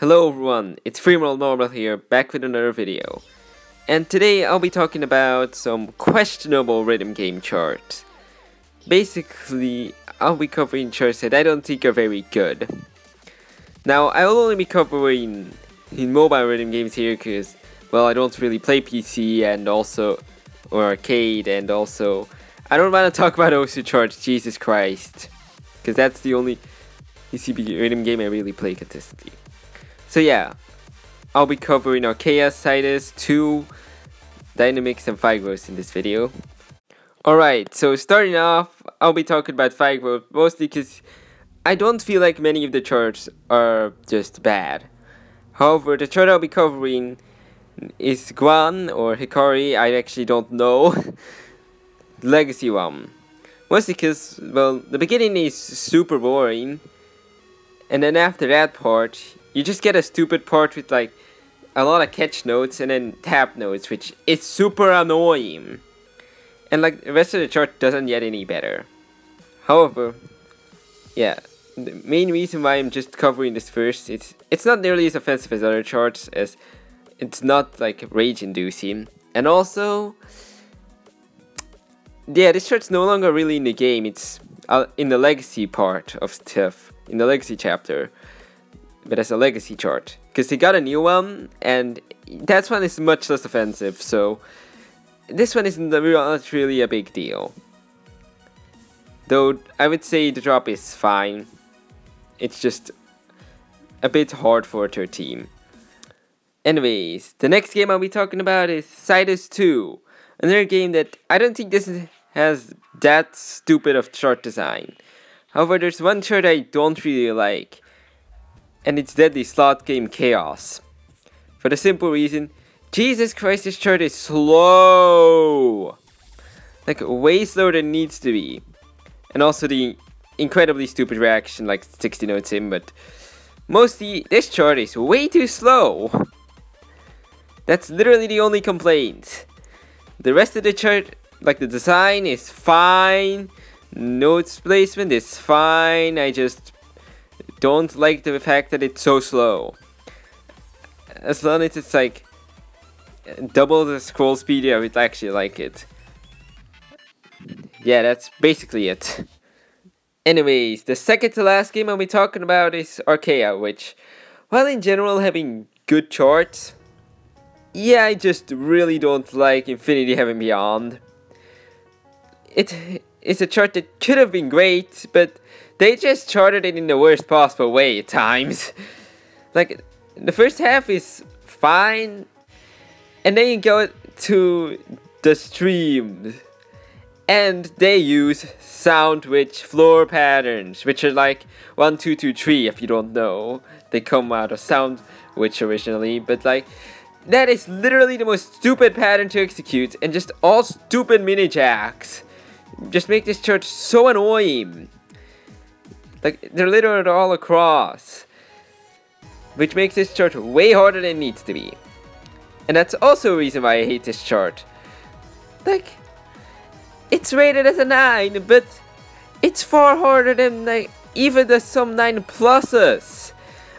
Hello everyone, it's Normal here, back with another video. And today I'll be talking about some questionable rhythm game charts. Basically, I'll be covering charts that I don't think are very good. Now, I will only be covering in mobile rhythm games here because, well, I don't really play PC and also, or arcade, and also, I don't want to talk about those two charts, Jesus Christ. Because that's the only PC rhythm game I really play consistently. So yeah, I'll be covering Archaea, Cytus II, Dynamics, and Fightgrowth in this video. Alright, so starting off, I'll be talking about Fightgrowth mostly because I don't feel like many of the charts are just bad. However, the chart I'll be covering is Guan or Hikari, I actually don't know. The legacy one. Mostly because, well, the beginning is super boring. And then after that part, you just get a stupid part with like a lot of catch notes and then tap notes, which is super annoying. And like the rest of the chart doesn't get any better. However, yeah, the main reason why I'm just covering this first, it's not nearly as offensive as other charts, as it's not like rage inducing. And also, yeah, this chart's no longer really in the game, it's in the legacy part of stuff, in the legacy chapter. But as a legacy chart, because they got a new one, and that one is much less offensive, so this one isn't not really a big deal. Though I would say the drop is fine, it's just a bit hard for a 13. Anyways, the next game I'll be talking about is Cytus II, another game that I don't think this has that stupid of chart design. However, there's one chart I don't really like, and it's Deadly Slot Game Chaos. For the simple reason, Jesus Christ, this chart is slow! Like, way slower than it needs to be. And also the incredibly stupid reaction, like 60 notes in, but mostly, this chart is way too slow! That's literally the only complaint. The rest of the chart, like the design, is fine. Notes placement is fine, I just don't like the fact that it's so slow. As long as it's like double the scroll speed, I would actually like it. Yeah, that's basically it. Anyways, the second to last game I'll be talking about is Archaea, which, while in general having good charts, yeah, I just really don't like Infinity Heaven Beyond. It's a chart that could have been great, but they just charted it in the worst possible way at times. Like, the first half is fine, and then you go to the stream, and they use sound-witch floor patterns, which are like 1, 2, 2, 3 if you don't know. They come out of sound-witch originally, but like, that is literally the most stupid pattern to execute, and just all stupid mini-jacks. Just make this chart so annoying. Like, they're littered all across, which makes this chart way harder than it needs to be. And that's also a reason why I hate this chart. Like, it's rated as a 9, but it's far harder than like even some 9 pluses.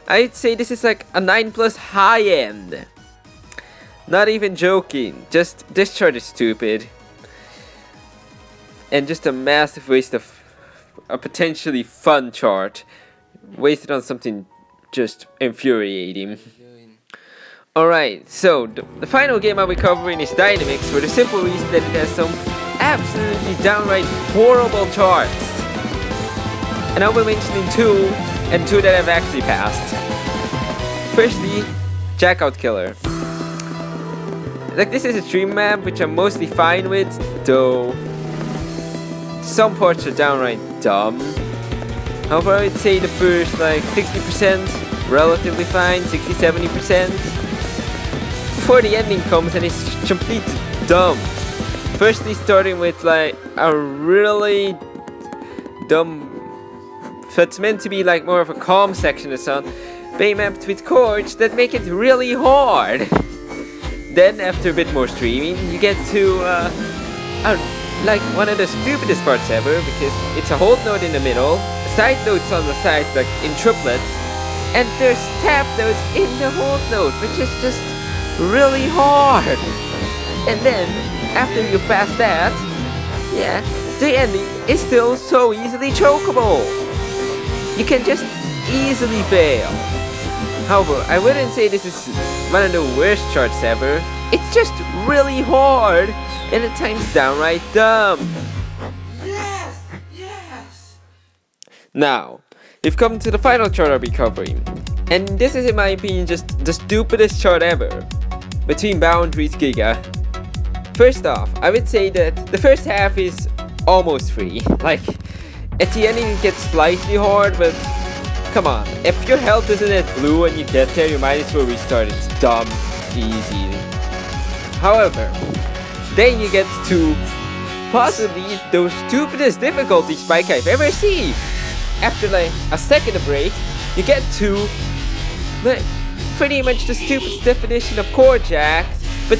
I'd say this is like a 9 plus high end. Not even joking, just this chart is stupid. And just a massive waste of a potentially fun chart, wasted on something just infuriating. Alright, so the final game I'll be covering is Dynamics, for the simple reason that it has some absolutely downright horrible charts. And I'll be mentioning two, and two that I've actually passed. Firstly, Jackout Killer. Like, this is a stream map which I'm mostly fine with, though some parts are downright dumb. However, I would say the first like 60% relatively fine, 60-70%. Before the ending comes and it's complete dumb. Firstly, starting with like a really dumb, so it's meant to be like more of a calm section or something, bay mapped with chords that make it really hard. Then after a bit more streaming, you get to like one of the stupidest parts ever, because it's a hold note in the middle, side notes on the side like in triplets, and there's tap notes in the hold note, which is just really hard. And then, after you pass that, yeah, the ending is still so easily chokeable. You can just easily fail. However, I wouldn't say this is one of the worst charts ever. It's just really hard, and at times downright dumb. Yes! Yes! Now, we've come to the final chart I'll be covering. And this is, in my opinion, just the stupidest chart ever. Between Boundaries Giga. First off, I would say that the first half is almost free. Like, at the ending it gets slightly hard, but come on. If your health isn't at blue when you get there, you might as well restart. It's dumb easy. However, then you get to possibly the stupidest difficulty spike I've ever seen. After like a second of break, you get to like pretty much the stupidest definition of core jacks, but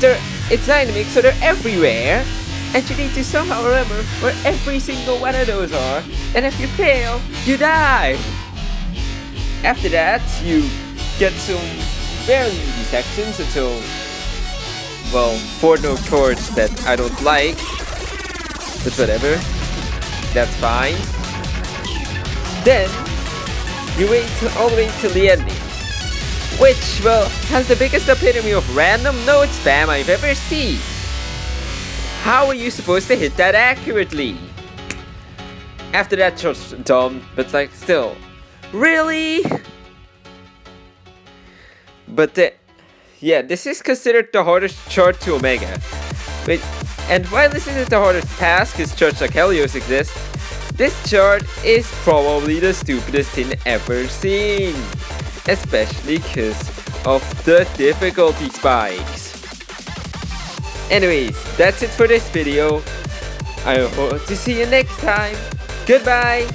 it's dynamic, so they're everywhere, and you need to somehow remember where every single one of those are, and if you fail, you die. After that, you get some fairly easy sections until, well, 4-note chords that I don't like, but whatever, that's fine. Then, you wait all the way till the ending, which, well, has the biggest epitome of random note spam I've ever seen. How are you supposed to hit that accurately? After that, just dumb, but like, still, really? But yeah, this is considered the hardest chart to Omega. And while this isn't the hardest task, because charts like Helios exist, this chart is probably the stupidest thing ever seen. Especially because of the difficulty spikes. Anyways, that's it for this video. I hope to see you next time. Goodbye!